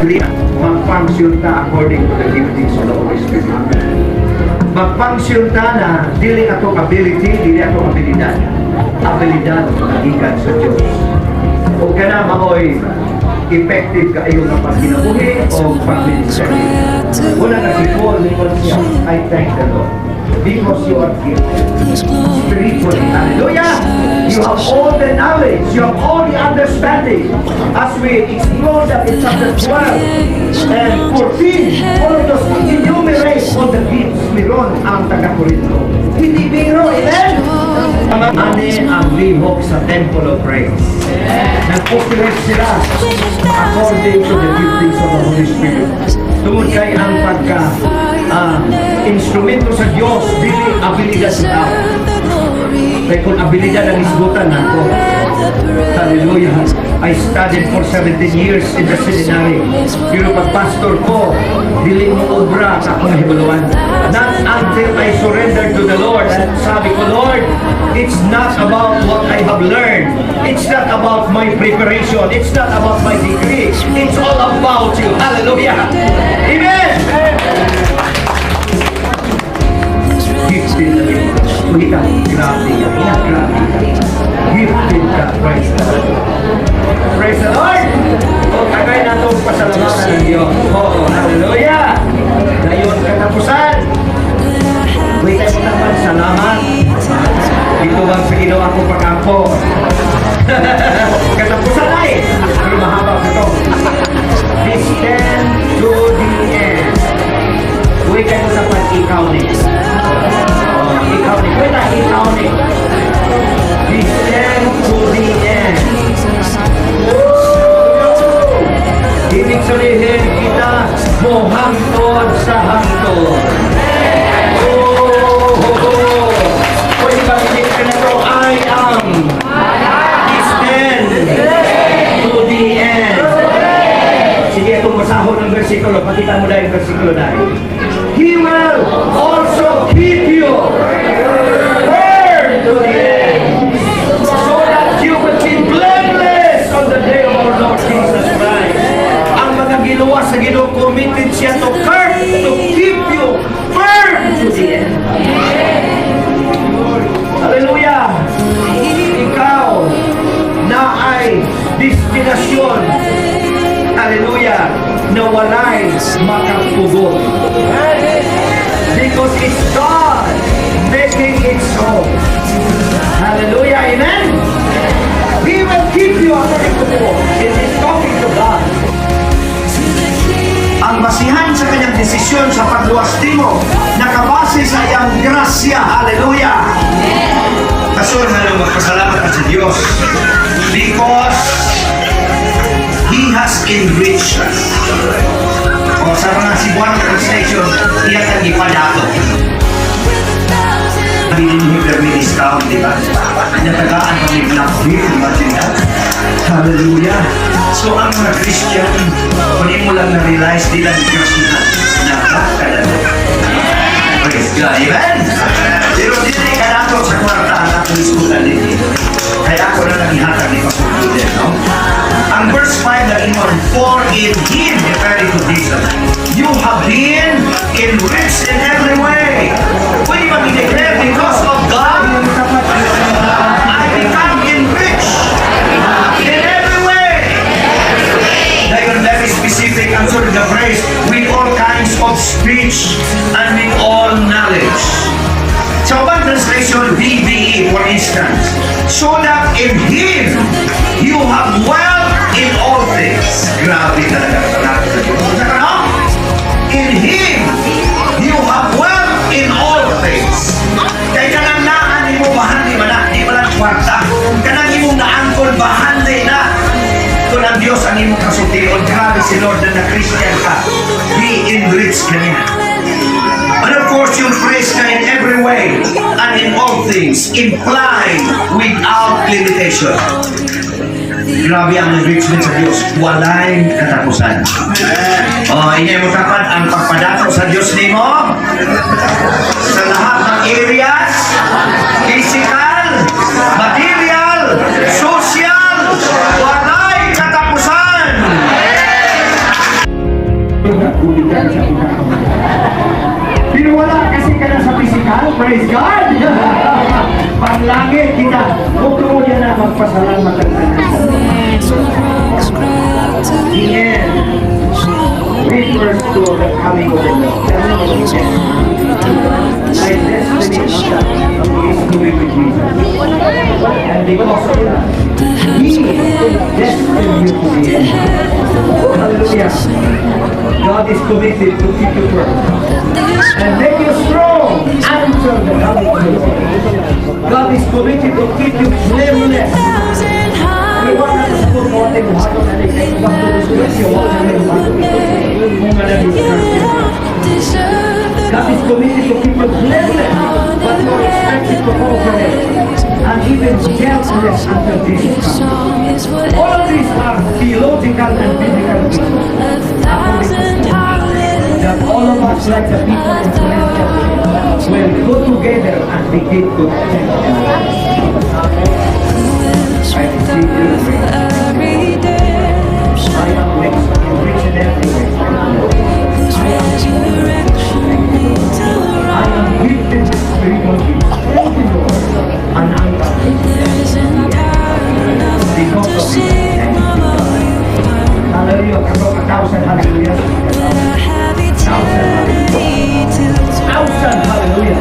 Mag-function ta according to the giftings of the Holy Spirit. Mag-function ta na dili atong ability, dili atong abilidad. Abilidad na gikan sa Diyos. O kana maoy effective kaayo nga pagkinabuhi o pagministry. Wala na si Paul ni siya, I thank the Lord. Because you are gifted spiritually. Hallelujah! You have all the knowledge, you have all the understanding. As we explore that in chapter 12 and 14, all of those enumerate all the gifts meron ang taga-Korinto. Hindi biro, amen? Anin ang lihok sa temple of praise. Nag-operate sila according to the giftings of the Holy Spirit. Tungod kay ang pagka instrumento sa Diyos, dili abilidad sa tao. Kaya kung abilidad ang isgutan ako, hallelujah, I studied for 17 years in the seminary. Pero pag pastor ko, dili mo obra sa akong hibuluan. Not until I surrendered to the Lord. At sabi ko, Lord, it's not about what I have learned. It's not about my preparation. It's not about my degree. It's all about you. Hallelujah. Amen. Gifted na rin. Kita, grabe ka. Gifted ka. Praise the Lord. Praise the Lord. O, kagay na itong pasalamatan ng Diyos. O, hallelujah. Dayon katapusan. Wait tayo mo naman, salamat. Dito bang sa ginawa ko pagkampo. Katapusan ay. Pero mahaba ko ito. This stand to the end. Wait tayo mo naman, ikaw ni. Ikaw ni. Wait tayo, ikaw ni. This stand to the end. Ibig sabihin kita mohangtod sa hangtod. Pwede ba hindi ka na ito? I am. Stand to the end. Sige, itong masahon ng versikulo. Pakita mo dahil yung versikulo dahil. He will also keep you firm to the end. So that you will be blameless on the day of our Lord Jesus Christ. Ang mga giluwas sa Ginoo committed siya to keep you firm to the end. Hallelujah! Ikaw na ay destinasyon, hallelujah, na walay makapugot. Because it's God making it so. Hallelujah, amen? He will keep you according to the word. It is talking to God. Ang basihan sa kanyang desisyon sa pagluwasti mo, nakabase sa iyang grasya. Hallelujah! Kaso na magpasalamat ka sa Diyos because He has enriched us. O sa mga Cebuano translation, iyan ang ipadato. Bininhi perministraw, di ba? Natagaan kami black-beard, imagine that. Hallelujah! So ang mga Christian, kung mo lang na-realize, di lang Christian, nakakadalo. Praise God, amen? Pero dili ka nato sa kwarta ang aking iskutan din. Kaya ako na lang ihatag ni Pastor din, no? Ang verse 5 na ingon, for in Him, referring to Jesus, you have been enriched in every way. Pwede ba i-declare because of God, I become enriched in every way. Dayon very specific answer to the phrase, with all kinds of speech and with all knowledge. Sa one translation, BBE for instance, so that in Him you have wealth in all things. Grabe talaga sa Diyos. In Him you have wealth in all things. Kaya kanang naan mo bahandi man na, di ba lang kwarta. Kanang imong naangkol bahandi na. Kung ang Diyos ang imong kasultiyon, grabe si Lord na Christian ka. Be enriched na niya. And of course, yung praise ka in every way and in all things, implied without limitation. Grabe ang enrichment sa Diyos. Walay katapusan. Inyay mo tapat ang pagpadato sa Diyos nimo sa lahat ng areas, physical, material, social, walay katapusan. gubigan sa pagkakamali. Pero wala kasi ka na sa physical, praise God! Panglangit kita, huwag mo yan na magpasalamat ang the end refers to the coming of the Lord. My destiny is moving with Jesus. And because of that, He destined you to be in. Hallelujah. God is committed to keep you firm and make you strong until the coming of the Lord. God is committed to keep you blameless. Iwan na sa kung mo ating buhaton na nagkait ibang tulus-tulus yung wala na may buhaton ito mong God is committed to keep you blameless, but you're expected to cooperate and even guiltless until Jesus comes. All of these are theological and biblical truths. That all of us, like the people in Corinthians, will go together and begin to change. I receive your grace. I am blessed in rich and every way. I am gifted with spiritual gifts. Thank you, Lord. And I'm because of you. Hallelujah. A thousand hallelujah. Thousand hallelujah.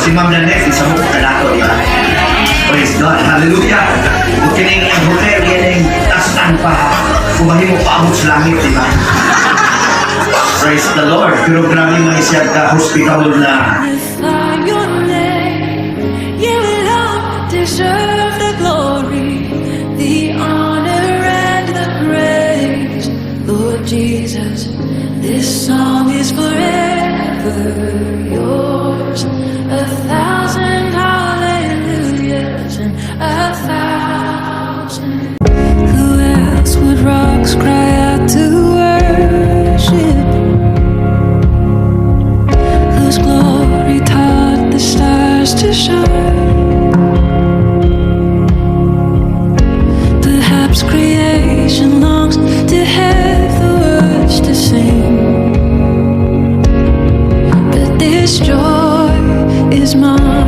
Si Ma'am Nanette, isa mo kalako, di ba? Praise God, hallelujah! Kung kining ang hotel, kining tastan pa, kumahin mo paabot sa langit, di ba? Praise the Lord! Pero grabe man siya ka hospitable na. Deserve the glory, the honor and the praise, Lord Jesus. This song is forever yours. 1,000 hallelujahs and 1,000. Who else would rocks cry out to worship? Whose glory stars to shine. Perhaps creation longs to have the words to sing, but this joy is mine.